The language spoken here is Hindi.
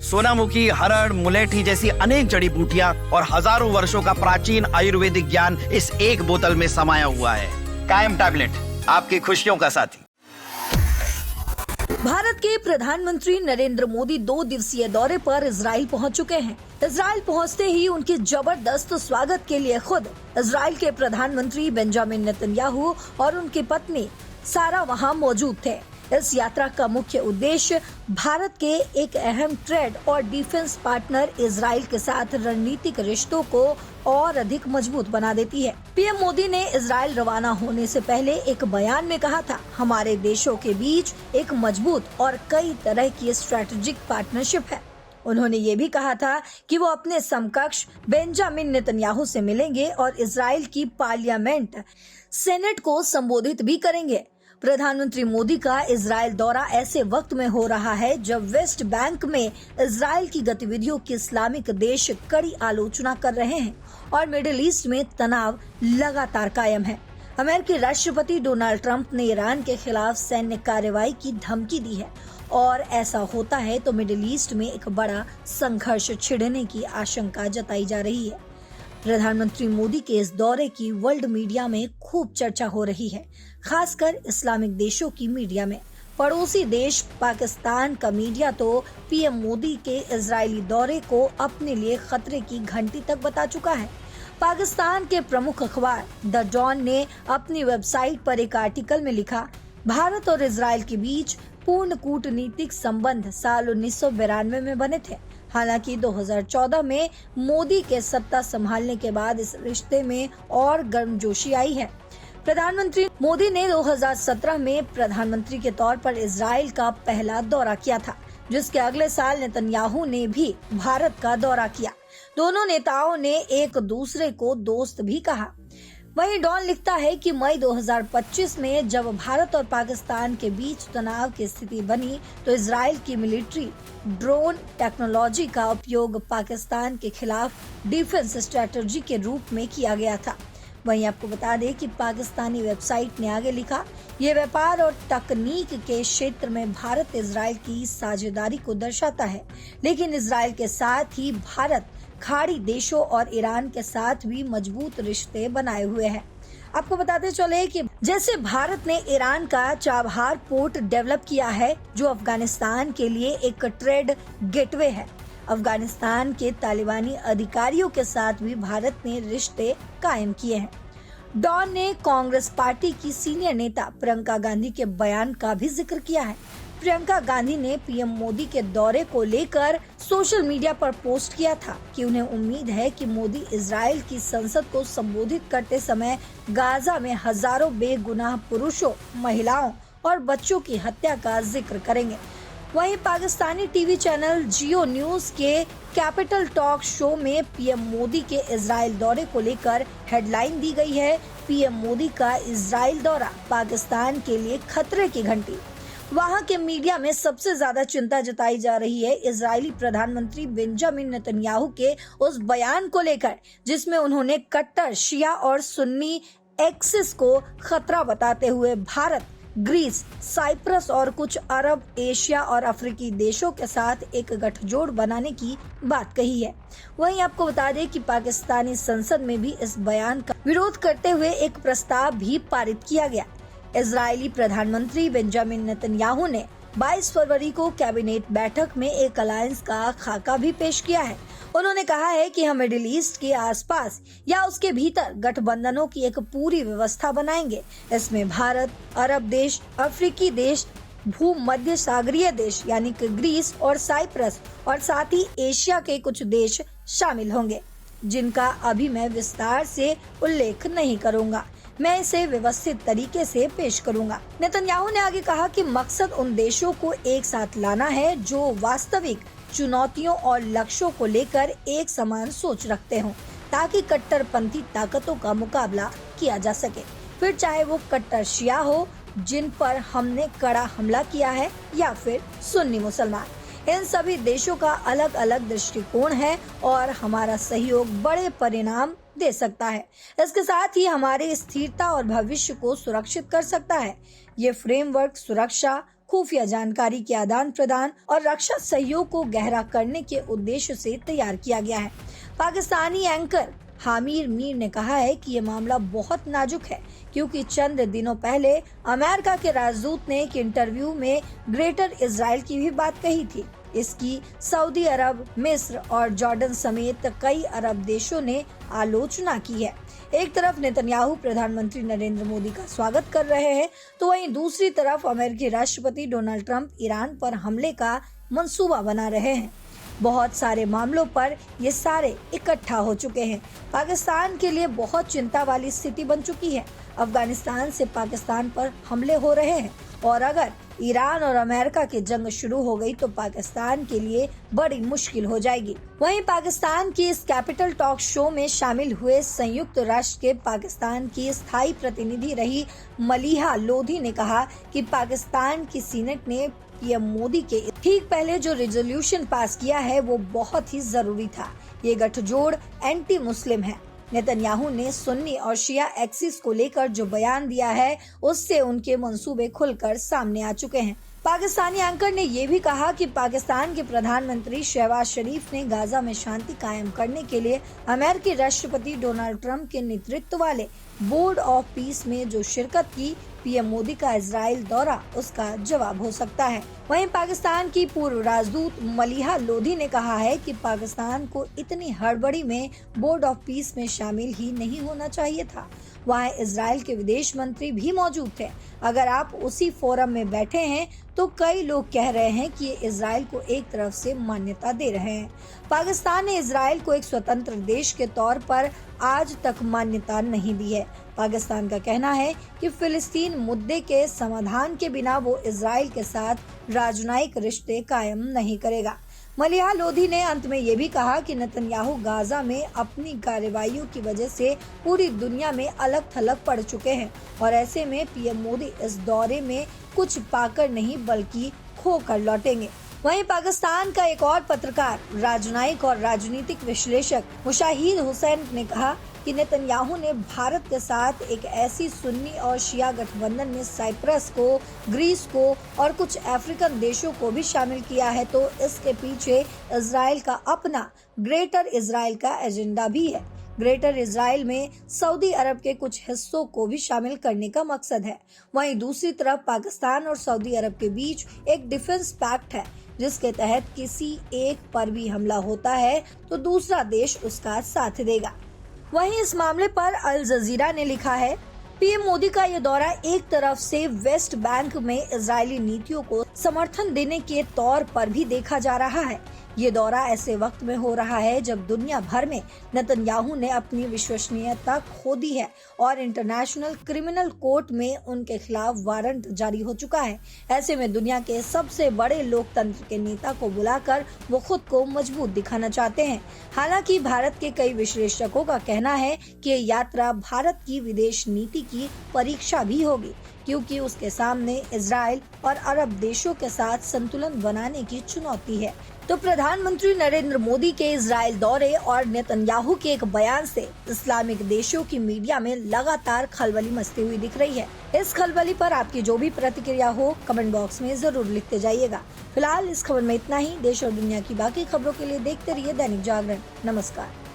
सोनामुखी, हरड़, मुलेठी जैसी अनेक जड़ी बूटियां और हजारों वर्षों का प्राचीन आयुर्वेदिक ज्ञान इस एक बोतल में समाया हुआ है। कायम टैबलेट, आपकी खुशियों का साथी। भारत के प्रधानमंत्री नरेंद्र मोदी 2 दिवसीय दौरे पर इजराइल पहुंच चुके हैं। इजराइल पहुंचते ही उनके जबरदस्त स्वागत के लिए खुद इजराइल के प्रधानमंत्री बेंजामिन नेतन्याहू और उनकी पत्नी सारा वहां मौजूद थे। इस यात्रा का मुख्य उद्देश्य भारत के एक अहम ट्रेड और डिफेंस पार्टनर इजराइल के साथ रणनीतिक रिश्तों को और अधिक मजबूत बना देती है। पीएम मोदी ने इजराइल रवाना होने से पहले एक बयान में कहा था, हमारे देशों के बीच एक मजबूत और कई तरह की स्ट्रेटेजिक पार्टनरशिप है। उन्होंने ये भी कहा था कि वो अपने समकक्ष बेंजामिन नेतन्याहू से मिलेंगे और इजराइल की पार्लियामेंट सेनेट को संबोधित भी करेंगे। प्रधानमंत्री मोदी का इजराइल दौरा ऐसे वक्त में हो रहा है जब वेस्ट बैंक में इजराइल की गतिविधियों की इस्लामिक देश कड़ी आलोचना कर रहे हैं और मिडिल ईस्ट में तनाव लगातार कायम है। अमेरिकी राष्ट्रपति डोनाल्ड ट्रंप ने ईरान के खिलाफ सैन्य कार्रवाई की धमकी दी है और ऐसा होता है तो मिडिल ईस्ट में एक बड़ा संघर्ष छिड़ने की आशंका जताई जा रही है। प्रधानमंत्री मोदी के इस दौरे की वर्ल्ड मीडिया में खूब चर्चा हो रही है, खासकर इस्लामिक देशों की मीडिया में। पड़ोसी देश पाकिस्तान का मीडिया तो पीएम मोदी के इजरायली दौरे को अपने लिए खतरे की घंटी तक बता चुका है। पाकिस्तान के प्रमुख अखबार द डॉन ने अपनी वेबसाइट पर एक आर्टिकल में लिखा, भारत और इजराइल के बीच पूर्ण कूटनीतिक संबंध साल 1992 में बने थे। हालांकि 2014 में मोदी के सत्ता संभालने के बाद इस रिश्ते में और गर्मजोशी आई है। प्रधानमंत्री मोदी ने 2017 में प्रधानमंत्री के तौर पर इजराइल का पहला दौरा किया था, जिसके अगले साल नेतन्याहू ने भी भारत का दौरा किया। दोनों नेताओं ने एक दूसरे को दोस्त भी कहा। वहीं डॉन लिखता है कि मई 2025 में जब भारत और पाकिस्तान के बीच तनाव की स्थिति बनी तो इजराइल की मिलिट्री ड्रोन टेक्नोलॉजी का उपयोग पाकिस्तान के खिलाफ डिफेंस स्ट्रेटजी के रूप में किया गया था। वहीं आपको बता दें कि पाकिस्तानी वेबसाइट ने आगे लिखा, ये व्यापार और तकनीक के क्षेत्र में भारत इजराइल की साझेदारी को दर्शाता है, लेकिन इजराइल के साथ ही भारत खाड़ी देशों और ईरान के साथ भी मजबूत रिश्ते बनाए हुए है। आपको बताते चले कि जैसे भारत ने ईरान का चाबहार पोर्ट डेवलप किया है, जो अफगानिस्तान के लिए एक ट्रेड गेटवे है। अफगानिस्तान के तालिबानी अधिकारियों के साथ भी भारत ने रिश्ते कायम किए हैं। डॉन ने कांग्रेस पार्टी की सीनियर नेता प्रियंका गांधी के बयान का भी जिक्र किया है। प्रियंका गांधी ने पीएम मोदी के दौरे को लेकर सोशल मीडिया पर पोस्ट किया था कि उन्हें उम्मीद है कि मोदी इजराइल की संसद को संबोधित करते समय गाजा में हजारों बेगुनाह पुरुषों, महिलाओं और बच्चों की हत्या का जिक्र करेंगे। वहीं पाकिस्तानी टीवी चैनल जियो न्यूज के कैपिटल टॉक शो में पीएम मोदी के इजराइल दौरे को लेकर हेडलाइन दी गई है, पीएम मोदी का इजराइल दौरा पाकिस्तान के लिए खतरे की घंटी। वहां के मीडिया में सबसे ज्यादा चिंता जताई जा रही है इजरायली प्रधानमंत्री बेंजामिन नेतन्याहू के उस बयान को लेकर, जिसमें उन्होंने कट्टर शिया और सुन्नी एक्सिस को खतरा बताते हुए भारत, ग्रीस, साइप्रस और कुछ अरब, एशिया और अफ्रीकी देशों के साथ एक गठजोड़ बनाने की बात कही है। वहीं आपको बता दें कि पाकिस्तानी संसद में भी इस बयान का विरोध करते हुए एक प्रस्ताव भी पारित किया गया। इजरायली प्रधानमंत्री बेंजामिन नेतन्याहू ने 22 फरवरी को कैबिनेट बैठक में एक अलायंस का खाका भी पेश किया है। उन्होंने कहा है कि हम मिडिल ईस्ट के आसपास या उसके भीतर गठबंधनों की एक पूरी व्यवस्था बनाएंगे। इसमें भारत, अरब देश, अफ्रीकी देश, भूमध्य सागरीय देश यानी कि ग्रीस और साइप्रस और साथ ही एशिया के कुछ देश शामिल होंगे, जिनका अभी मैं विस्तार से उल्लेख नहीं करूंगा। मैं इसे व्यवस्थित तरीके से पेश करूंगा। नेतन्याहू ने आगे कहा कि मकसद उन देशों को एक साथ लाना है जो वास्तविक चुनौतियों और लक्ष्यों को लेकर एक समान सोच रखते हों, ताकि कट्टरपंथी ताकतों का मुकाबला किया जा सके, फिर चाहे वो कट्टर शिया हो जिन पर हमने कड़ा हमला किया है या फिर सुन्नी मुसलमान। इन सभी देशों का अलग अलग दृष्टिकोण है और हमारा सहयोग बड़े परिणाम दे सकता है। इसके साथ ही हमारी स्थिरता और भविष्य को सुरक्षित कर सकता है। ये फ्रेमवर्क सुरक्षा, खुफिया जानकारी के आदान प्रदान और रक्षा सहयोग को गहरा करने के उद्देश्य से तैयार किया गया है। पाकिस्तानी एंकर हामिर मीर ने कहा है कि ये मामला बहुत नाजुक है, क्योंकि चंद दिनों पहले अमेरिका के राजदूत ने एक इंटरव्यू में ग्रेटर इजराइल की भी बात कही थी। इसकी सऊदी अरब, मिस्र और जॉर्डन समेत कई अरब देशों ने आलोचना की है। एक तरफ नेतन्याहू प्रधानमंत्री नरेंद्र मोदी का स्वागत कर रहे हैं, तो वहीं दूसरी तरफ अमेरिकी राष्ट्रपति डोनाल्ड ट्रंप ईरान पर हमले का मंसूबा बना रहे हैं। बहुत सारे मामलों पर ये सारे इकट्ठा हो चुके हैं। पाकिस्तान के लिए बहुत चिंता वाली स्थिति बन चुकी है। अफगानिस्तान से पाकिस्तान पर हमले हो रहे हैं और अगर ईरान और अमेरिका की जंग शुरू हो गई तो पाकिस्तान के लिए बड़ी मुश्किल हो जाएगी। वहीं पाकिस्तान की इस कैपिटल टॉक शो में शामिल हुए संयुक्त राष्ट्र के पाकिस्तान की स्थायी प्रतिनिधि रही मलीहा लोधी ने कहा कि पाकिस्तान की सीनेट ने पीएम मोदी के ठीक पहले जो रेजोल्यूशन पास किया है वो बहुत ही जरूरी था। ये गठजोड़ एंटी मुस्लिम है। नेतन्याहू ने सुन्नी और शिया एक्सिस को लेकर जो बयान दिया है उससे उनके मंसूबे खुलकर सामने आ चुके हैं। पाकिस्तानी एंकर ने ये भी कहा कि पाकिस्तान के प्रधानमंत्री शहबाज शरीफ ने गाजा में शांति कायम करने के लिए अमेरिकी राष्ट्रपति डोनाल्ड ट्रंप के नेतृत्व वाले बोर्ड ऑफ पीस में जो शिरकत की, पीएम मोदी का इजराइल दौरा उसका जवाब हो सकता है। वहीं पाकिस्तान की पूर्व राजदूत मलीहा लोधी ने कहा है कि पाकिस्तान को इतनी हड़बड़ी में बोर्ड ऑफ पीस में शामिल ही नहीं होना चाहिए था। वहाँ इजराइल के विदेश मंत्री भी मौजूद थे। अगर आप उसी फोरम में बैठे हैं तो कई लोग कह रहे हैं कि ये इजराइल को एक तरफ से मान्यता दे रहे हैं। पाकिस्तान ने इजराइल को एक स्वतंत्र देश के तौर पर आज तक मान्यता नहीं दी है। पाकिस्तान का कहना है कि फिलिस्तीन मुद्दे के समाधान के बिना वो इजराइल के साथ राजनयिक रिश्ते कायम नहीं करेगा। मलीहा लोधी ने अंत में ये भी कहा कि नेतन्याहू गाजा में अपनी कार्रवाइयों की वजह से पूरी दुनिया में अलग थलग पड़ चुके हैं और ऐसे में पीएम मोदी इस दौरे में कुछ पाकर नहीं बल्कि खोकर लौटेंगे। वहीं पाकिस्तान का एक और पत्रकार, राजनयिक और राजनीतिक विश्लेषक मुशाहिद हुसैन ने कहा कि नेतन्याहू ने भारत के साथ एक ऐसी सुन्नी और शिया गठबंधन में साइप्रस को, ग्रीस को और कुछ अफ्रीकन देशों को भी शामिल किया है, तो इसके पीछे इजराइल का अपना ग्रेटर इजराइल का एजेंडा भी है। ग्रेटर इजराइल में सऊदी अरब के कुछ हिस्सों को भी शामिल करने का मकसद है। वहीं दूसरी तरफ पाकिस्तान और सऊदी अरब के बीच एक डिफेंस पैक्ट है, जिसके तहत किसी एक पर भी हमला होता है तो दूसरा देश उसका साथ देगा। वहीं इस मामले पर अल जजीरा ने लिखा है, पीएम मोदी का ये दौरा एक तरफ से वेस्ट बैंक में इजरायली नीतियों को समर्थन देने के तौर पर भी देखा जा रहा है। ये दौरा ऐसे वक्त में हो रहा है जब दुनिया भर में नेतन्याहू ने अपनी विश्वसनीयता खो दी है और इंटरनेशनल क्रिमिनल कोर्ट में उनके खिलाफ वारंट जारी हो चुका है। ऐसे में दुनिया के सबसे बड़े लोकतंत्र के नेता को बुलाकर वो खुद को मजबूत दिखाना चाहते हैं। हालांकि भारत के कई विश्लेषकों का कहना है कि ये यात्रा भारत की विदेश नीति की परीक्षा भी होगी, क्योंकि उसके सामने इजराइल और अरब देशों के साथ संतुलन बनाने की चुनौती है। तो प्रधानमंत्री नरेंद्र मोदी के इजराइल दौरे और नेतन्याहू के एक बयान से इस्लामिक देशों की मीडिया में लगातार खलबली मचती हुई दिख रही है। इस खलबली पर आपकी जो भी प्रतिक्रिया हो कमेंट बॉक्स में जरूर लिखते जाइएगा। फिलहाल इस खबर में इतना ही। देश और दुनिया की बाकी खबरों के लिए देखते रहिए दैनिक जागरण। नमस्कार।